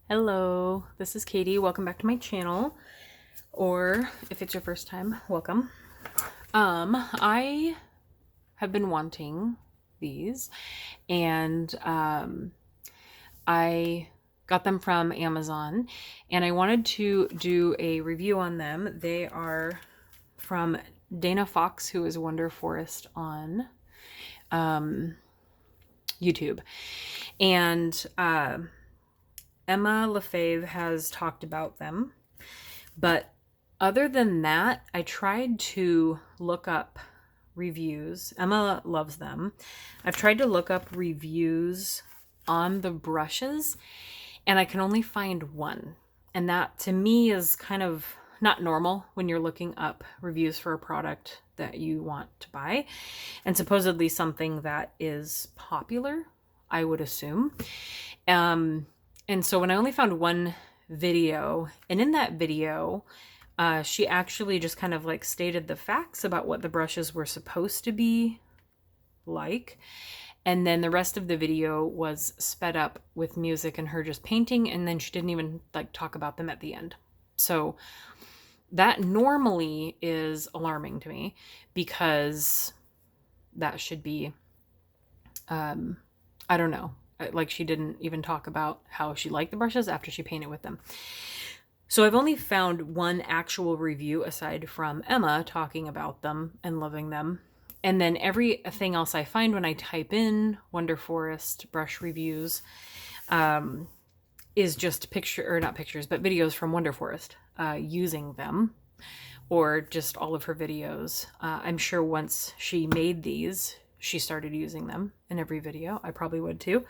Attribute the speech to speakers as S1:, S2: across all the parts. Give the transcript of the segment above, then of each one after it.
S1: Hello, this is Katie. Welcome back to my channel, or if it's your first time, welcome. I have been wanting these, and I got them from Amazon, and I wanted to do a review on them. They are from Dana Fox, who is Wonder Forest on YouTube, and Emma Lefebvre has talked about them, but other than that, I tried to look up reviews. Emma loves them. I've tried to look up reviews on the brushes, and I can only find one. And that to me is kind of not normal when you're looking up reviews for a product that you want to buy, and supposedly something that is popular, I would assume. And so when I only found one video, and in that video, she actually just kind of like stated the facts about what the brushes were supposed to be like. And then the rest of the video was sped up with music and her just painting. And then she didn't even like talk about them at the end. So that normally is alarming to me because that should be, I don't know. Like she didn't even talk about how she liked the brushes after she painted with them. So I've only found one actual review aside from Emma talking about them and loving them. And then everything else I find when I type in Wonder Forest brush reviews is just not pictures, but videos from Wonder Forest using them, or just all of her videos. I'm sure once she made these, she started using them in every video. I probably would too.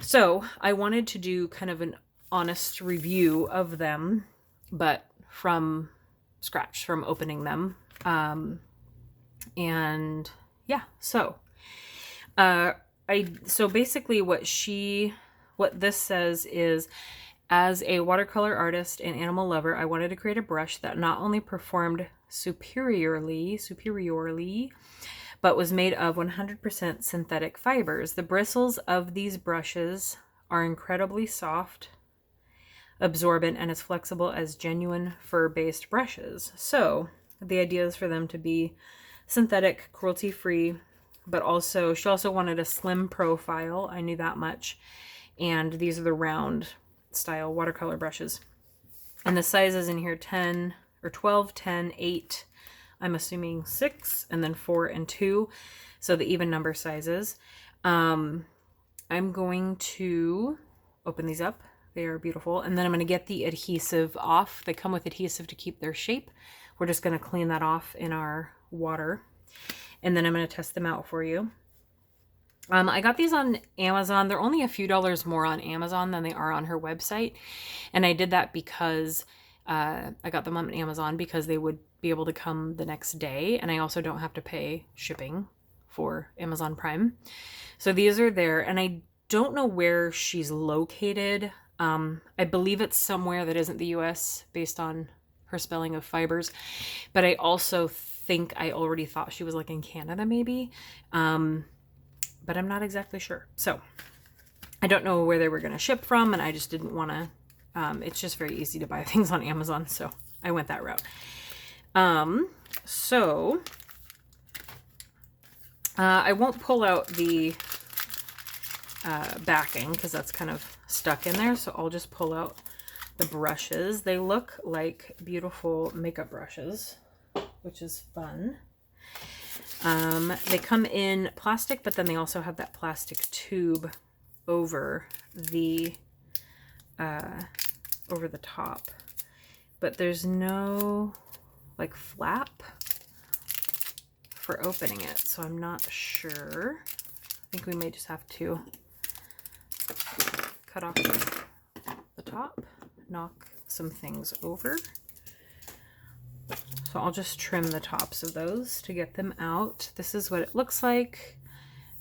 S1: So I wanted to do kind of an honest review of them, but from scratch, from opening them. And yeah, so basically what this says is, as a watercolor artist and animal lover, I wanted to create a brush that not only performed superiorly, but was made of 100% synthetic fibers. The bristles of these brushes are incredibly soft, absorbent, and as flexible as genuine fur-based brushes. So the idea is for them to be synthetic, cruelty-free, but also she also wanted a slim profile. I knew that much. And these are the round style watercolor brushes. And the sizes in here 10 or 12, 10, 8, I'm assuming 6, and then 4 and 2. So the even number sizes. I'm going to open these up. They are beautiful. And then I'm going to get the adhesive off. They come with adhesive to keep their shape. We're just going to clean that off in our water. And then I'm going to test them out for you. I got these on Amazon. They're only a few dollars more on Amazon than they are on her website. And I did that because I got them on Amazon because they would be able to come the next day. And I also don't have to pay shipping for Amazon Prime. So these are there. And I don't know where she's located. I believe it's somewhere that isn't the US based on her spelling of fibers. But I also think I already thought she was like in Canada maybe. But I'm not exactly sure. So I don't know where they were going to ship from, and I just didn't want to. It's just very easy to buy things on Amazon, so I went that route. I won't pull out the backing because that's kind of stuck in there, so I'll just pull out the brushes. They look like beautiful makeup brushes, which is fun. They come in plastic, but then they also have that plastic tube over the top. But there's no like flap for opening it, so I'm not sure. I think we may just have to cut off the top, knock some things over. So I'll just trim the tops of those to get them out. This is what it looks like.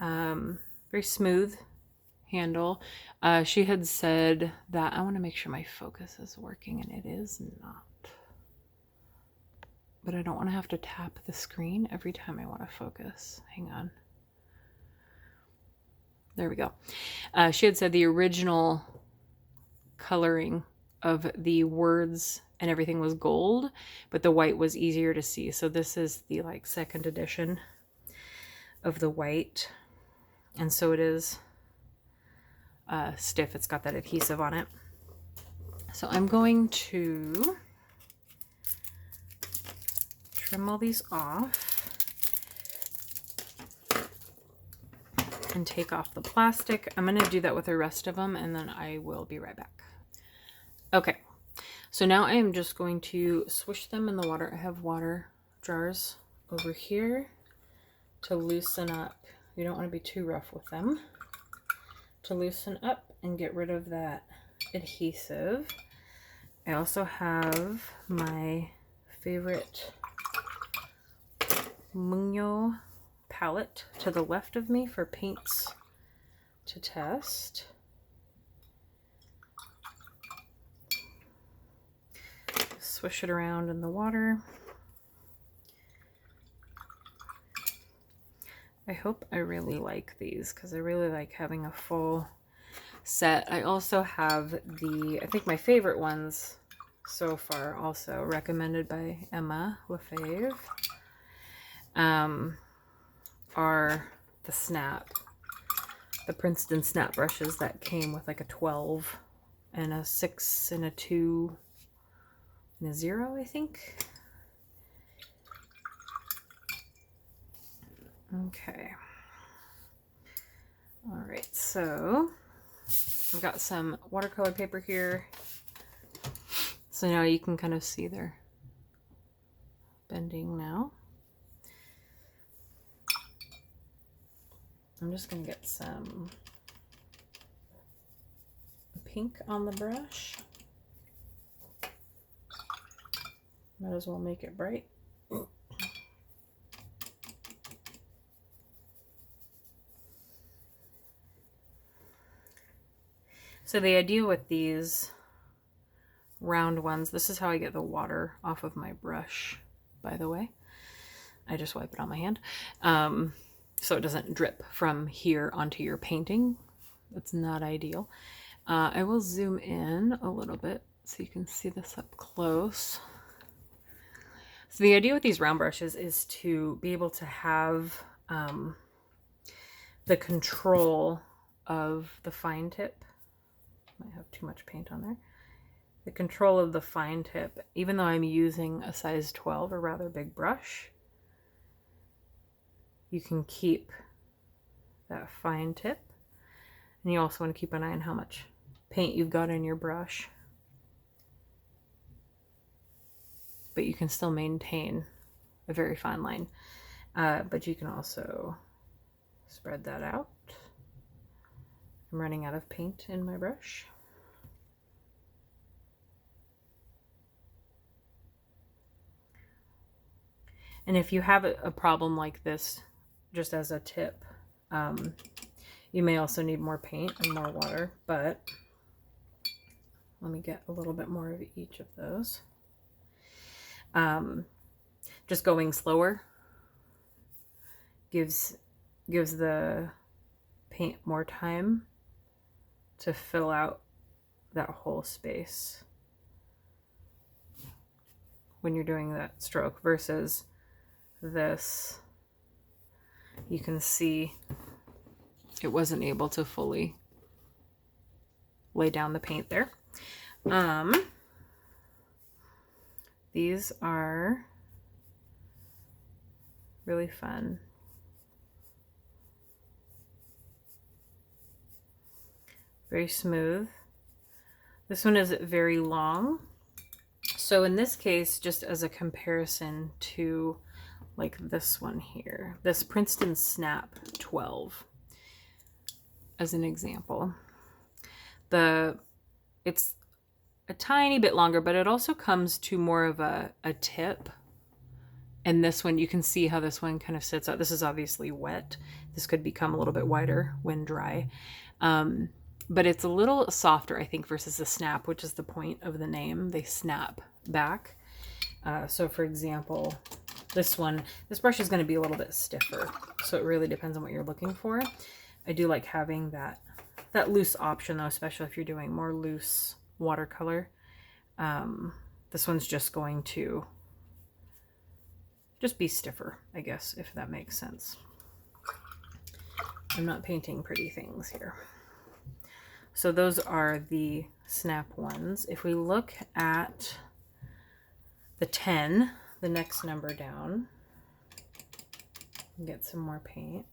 S1: Very smooth handle. She had said that, I want to make sure my focus is working, and it is not. But I don't want to have to tap the screen every time I want to focus. Hang on. There we go. She had said the original coloring of the words and everything was gold, but the white was easier to see. So this is the like second edition of the white. And so it is stiff. It's got that adhesive on it. So I'm going to trim all these off and take off the plastic. I'm going to do that with the rest of them, and then I will be right back. Okay, so now I am just going to swish them in the water. I have water jars over here to loosen up. You don't want to be too rough with them. To loosen up and get rid of that adhesive. I also have my favorite Munyo palette to the left of me for paints to test. Swish it around in the water. I hope I really like these because I really like having a full set. I also have I think my favorite ones so far, also recommended by Emma Lefebvre, are the Princeton snap brushes that came with like a 12 and a 6 and a 2 and a 0, I think. Okay. All right, so I've got some watercolor paper here. So now you can kind of see they're bending now. I'm just going to get some pink on the brush. Might as well make it bright. So the idea with these round ones, this is how I get the water off of my brush, by the way. I just wipe it on my hand. So it doesn't drip from here onto your painting. That's not ideal. I will zoom in a little bit so you can see this up close. So the idea with these round brushes is to be able to have the control of the fine tip. Might have too much paint on there. The control of the fine tip, even though I'm using a size 12, a rather big brush, you can keep that fine tip. And you also want to keep an eye on how much paint you've got in your brush. But you can still maintain a very fine line. But you can also spread that out. I'm running out of paint in my brush. And if you have a problem like this, just as a tip, you may also need more paint and more water, but let me get a little bit more of each of those. Just going slower gives the paint more time to fill out that whole space when you're doing that stroke, versus this, you can see it wasn't able to fully lay down the paint there. These are really fun. Very smooth. This one is very long. So in this case, just as a comparison to like this one here, this Princeton Snap 12, as an example, it's a tiny bit longer, but it also comes to more of a tip. And this one, you can see how this one kind of sits out. This is obviously wet. This could become a little bit wider when dry. But it's a little softer, I think, versus the snap, which is the point of the name. They snap back. So for example, this brush is going to be a little bit stiffer. So it really depends on what you're looking for. I do like having that loose option though, especially if you're doing more loose watercolor. This one's just going to just be stiffer, I guess, if that makes sense. I'm not painting pretty things here. So those are the snap ones. If we look at the 10, the next number down, get some more paint.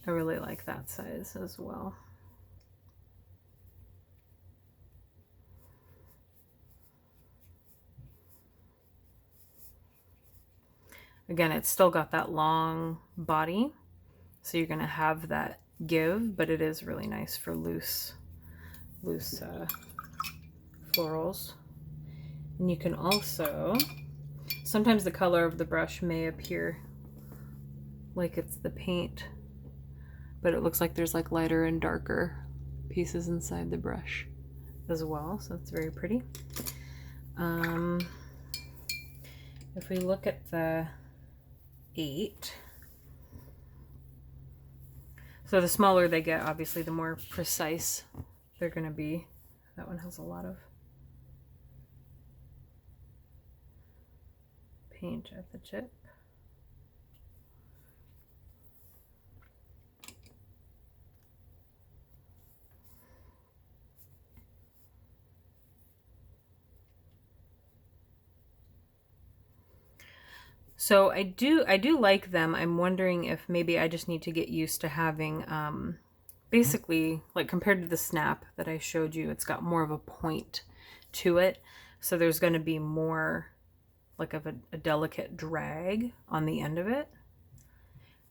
S1: I really like that size as well. Again, it's still got that long body, so you're gonna have that give, but it is really nice for loose florals. And you can also, sometimes the color of the brush may appear like it's the paint, but it looks like there's like lighter and darker pieces inside the brush as well, so it's very pretty. If we look at the 8, so the smaller they get, obviously the more precise they're going to be. That one has a lot of paint at the tip. So I do like them. I'm wondering if maybe I just need to get used to having, basically, like compared to the snap that I showed you, it's got more of a point to it. So there's going to be more like of a delicate drag on the end of it.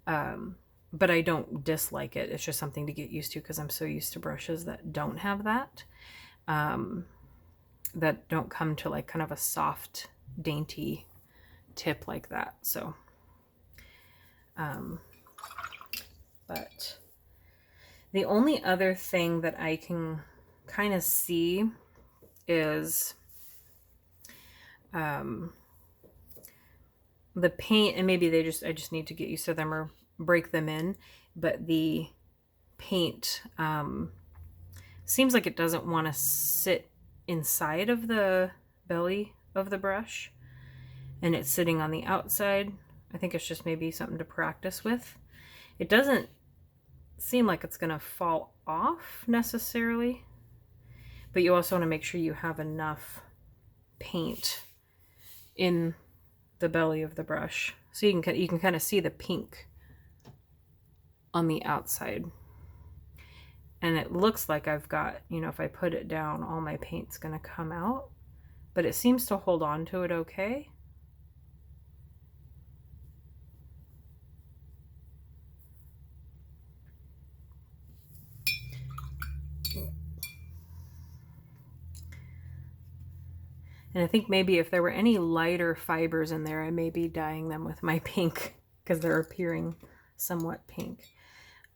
S1: But I don't dislike it. It's just something to get used to because I'm so used to brushes that don't have that. That don't come to like kind of a soft, dainty tip like that. So but the only other thing that I can kind of see is the paint, and maybe I just need to get used to them or break them in, but the paint seems like it doesn't want to sit inside of the belly of the brush, and it's sitting on the outside. I think it's just maybe something to practice with. It doesn't seem like it's gonna fall off necessarily, but you also want to make sure you have enough paint in the belly of the brush so you can kind of see the pink on the outside. And it looks like I've got, you know, if I put it down, all my paint's gonna come out, but it seems to hold on to it okay. And I think maybe if there were any lighter fibers in there, I may be dyeing them with my pink because they're appearing somewhat pink.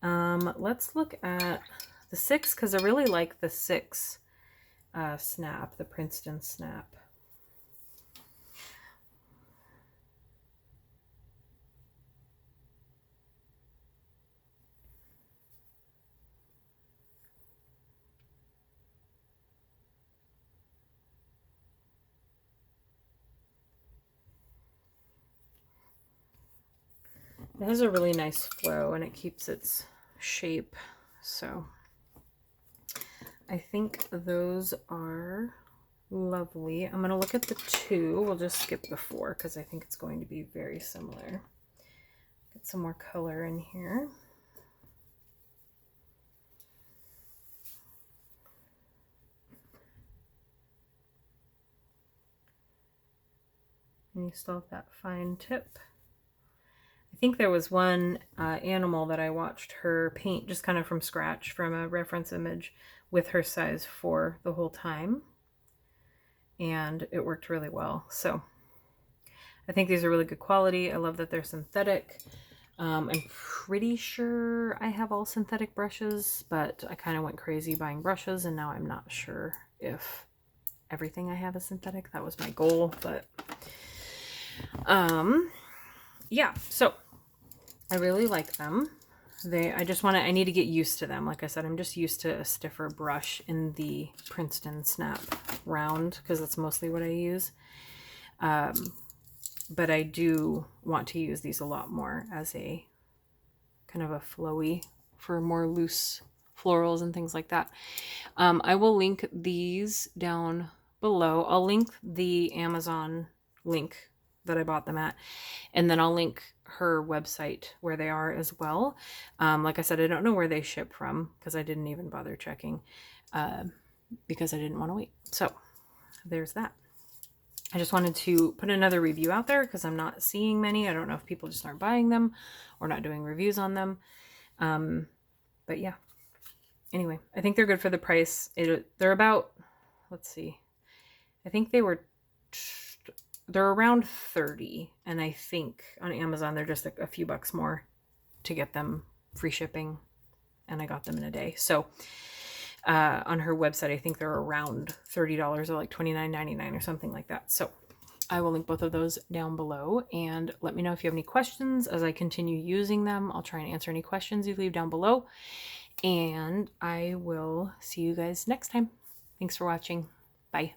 S1: Let's look at the 6 because I really like the 6 snap, the Princeton snap. It has a really nice flow and it keeps its shape. So I think those are lovely. I'm going to look at the 2. We'll just skip the 4 because I think it's going to be very similar. Get some more color in here. And you still have that fine tip. I think there was one animal that I watched her paint just kind of from scratch from a reference image with her size 4 the whole time. And it worked really well. So I think these are really good quality. I love that they're synthetic. I'm pretty sure I have all synthetic brushes, but I kind of went crazy buying brushes, and now I'm not sure if everything I have is synthetic. That was my goal, but yeah, so I really like them. I need to get used to them. Like I said, I'm just used to a stiffer brush in the Princeton Snap round because that's mostly what I use. But I do want to use these a lot more as a kind of a flowy for more loose florals and things like that. I will link these down below. I'll link the Amazon link that I bought them at, and then I'll link her website where they are as well. Like I said, I don't know where they ship from because I didn't even bother checking because I didn't want to wait. So there's that. I just wanted to put another review out there because I'm not seeing many. I don't know if people just aren't buying them or not doing reviews on them. But yeah. Anyway, I think they're good for the price. They're about, let's see. I think they're around 30, and I think on Amazon they're just a few bucks more to get them free shipping, and I got them in a day. So on her website, I think they're around $30 or like $29.99 or something like that. So I will link both of those down below, and let me know if you have any questions as I continue using them. I'll try and answer any questions you leave down below, and I will see you guys next time. Thanks for watching. Bye.